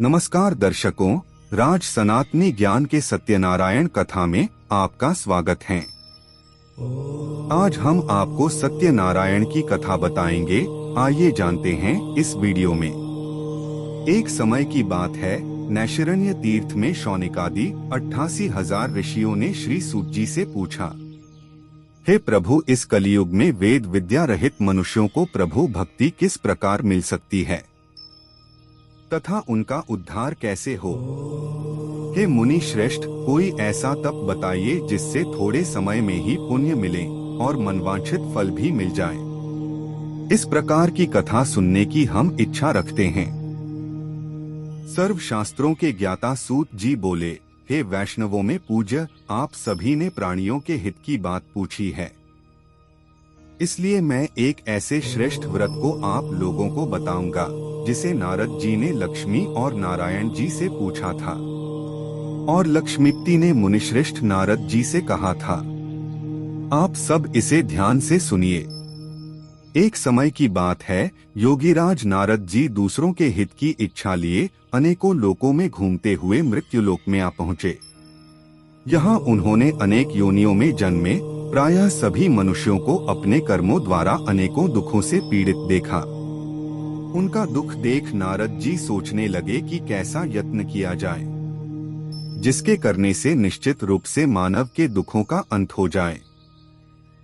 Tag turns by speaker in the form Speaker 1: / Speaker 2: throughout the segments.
Speaker 1: नमस्कार दर्शकों, राज सनातनी ज्ञान के सत्यनारायण कथा में आपका स्वागत है। आज हम आपको सत्यनारायण की कथा बताएंगे। आइए जानते हैं इस वीडियो में। एक समय की बात है, नैशिरण्य तीर्थ में शौनिकादि 88,000 ऋषियों ने श्री सूत जी से पूछा, हे प्रभु, इस कलियुग में वेद विद्या रहित मनुष्यों को प्रभु भक्ति किस प्रकार मिल सकती है तथा उनका उद्धार कैसे हो। हे मुनि श्रेष्ठ, कोई ऐसा तप बताइए जिससे थोड़े समय में ही पुण्य मिले और मनवांछित फल भी मिल जाए। इस प्रकार की कथा सुनने की हम इच्छा रखते हैं। सर्व शास्त्रों के ज्ञाता सूत जी बोले, हे वैष्णवों में पूज्य, आप सभी ने प्राणियों के हित की बात पूछी है, इसलिए मैं एक ऐसे श्रेष्ठ व्रत को आप लोगों को बताऊंगा जिसे नारद जी ने लक्ष्मी और नारायण जी से पूछा था और लक्ष्मीपति ने मुनिश्रेष्ठ नारद जी से कहा था। आप सब इसे ध्यान से सुनिए। एक समय की बात है, योगीराज नारद जी दूसरों के हित की इच्छा लिए अनेकों लोकों में घूमते हुए मृत्युलोक में आ पहुँचे। यहाँ उन्होंने अनेक योनियों में जन्मे प्रायः सभी मनुष्यों को अपने कर्मों द्वारा अनेकों दुखों से पीड़ित देखा। उनका दुख देख नारद जी सोचने लगे कि कैसा यत्न किया जाए जिसके करने से निश्चित रूप से मानव के दुखों का अंत हो जाए।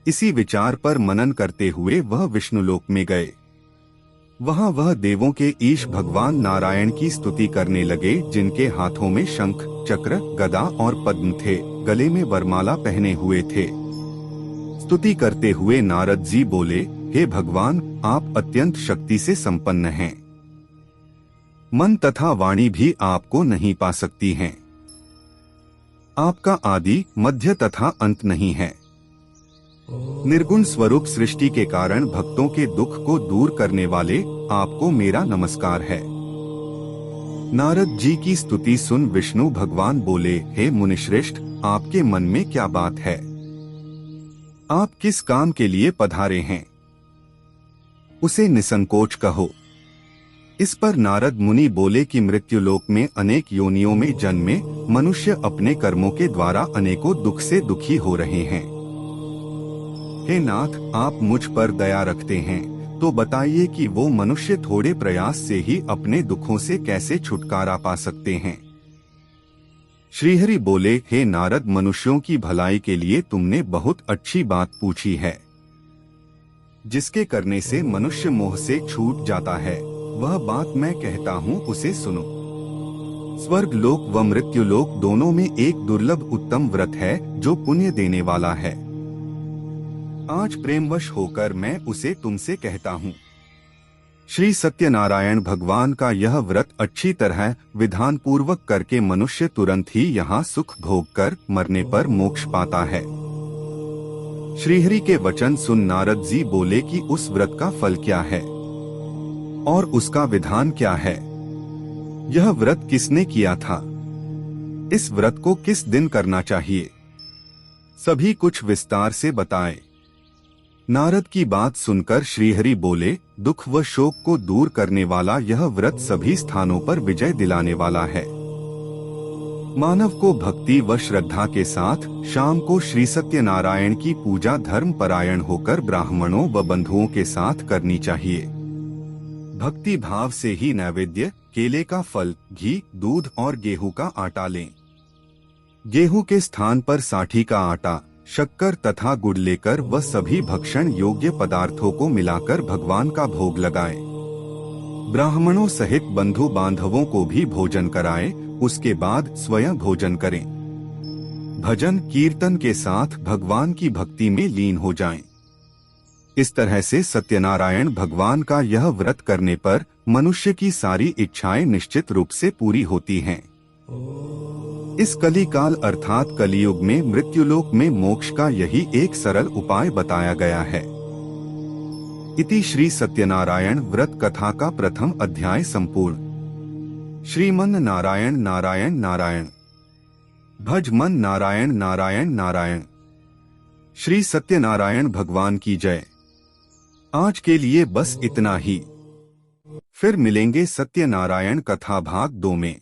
Speaker 1: इसी विचार पर मनन करते हुए वह विष्णुलोक में गए। वहां वह देवों के ईश भगवान नारायण की स्तुति करने लगे, जिनके हाथों में शंख, चक्र, गदा और पद्म थे, गले में वरमाला पहने हुए थे। स्तुति करते हुए नारद जी बोले, हे भगवान, आप अत्यंत शक्ति से संपन्न हैं। मन तथा वाणी भी आपको नहीं पा सकती हैं। आपका आदि, मध्य तथा अंत नहीं है। निर्गुण स्वरूप सृष्टि के कारण भक्तों के दुख को दूर करने वाले आपको मेरा नमस्कार है। नारद जी की स्तुति सुन विष्णु भगवान बोले, हे मुनिश्रेष्ठ, आपके मन में क्या बात है? आप किस काम के लिए पधारे हैं? उसे निसंकोच कहो। इस पर नारद मुनि बोले कि मृत्युलोक में अनेक योनियों में जन्मे मनुष्य अपने कर्मों के द्वारा अनेकों दुख से दुखी हो रहे हैं। हे नाथ, आप मुझ पर दया रखते हैं, तो बताइए कि वो मनुष्य थोड़े प्रयास से ही अपने दुखों से कैसे छुटकारा पा सकते हैं। श्रीहरि बोले, हे नारद, मनुष्यों की भलाई के लिए तुमने बहुत अच्छी बात पूछी है। जिसके करने से मनुष्य मोह से छूट जाता है, वह बात मैं कहता हूँ, उसे सुनो। स्वर्ग लोक व मृत्यु लोक दोनों में एक दुर्लभ उत्तम व्रत है जो पुण्य देने वाला है। आज प्रेमवश होकर मैं उसे तुमसे कहता हूँ। श्री सत्यनारायण भगवान का यह व्रत अच्छी तरह विधान पूर्वक करके मनुष्य तुरंत ही यहाँ सुख भोग कर मरने पर मोक्ष पाता है। श्रीहरि के वचन सुन नारद जी बोले कि उस व्रत का फल क्या है और उसका विधान क्या है? यह व्रत किसने किया था? इस व्रत को किस दिन करना चाहिए? सभी कुछ विस्तार से बताए। नारद की बात सुनकर श्रीहरि बोले, दुख व शोक को दूर करने वाला यह व्रत सभी स्थानों पर विजय दिलाने वाला है। मानव को भक्ति व श्रद्धा के साथ शाम को श्री सत्यनारायण की पूजा धर्म परायण होकर ब्राह्मणों व बंधुओं के साथ करनी चाहिए। भक्ति भाव से ही नैवेद्य, केले का फल, घी, दूध और गेहूं का आटा लें। गेहूं के स्थान पर साठी का आटा, शक्कर तथा गुड़ लेकर वह सभी भक्षण योग्य पदार्थों को मिलाकर भगवान का भोग लगाएं। ब्राह्मणों सहित बंधु बांधवों को भी भोजन कराएं, उसके बाद स्वयं भोजन करें। भजन कीर्तन के साथ भगवान की भक्ति में लीन हो जाएं। इस तरह से सत्यनारायण भगवान का यह व्रत करने पर मनुष्य की सारी इच्छाएं निश्चित रूप से पूरी होती हैं। इस कलिकाल अर्थात कलियुग में मृत्युलोक में मोक्ष का यही एक सरल उपाय बताया गया है। इति श्री सत्यनारायण व्रत कथा का प्रथम अध्याय संपूर्ण। श्रीमन नारायण नारायण नारायण, भज मन नारायण नारायण नारायण। श्री सत्यनारायण भगवान की जय। आज के लिए बस इतना ही। फिर मिलेंगे सत्यनारायण कथा भाग 2 में।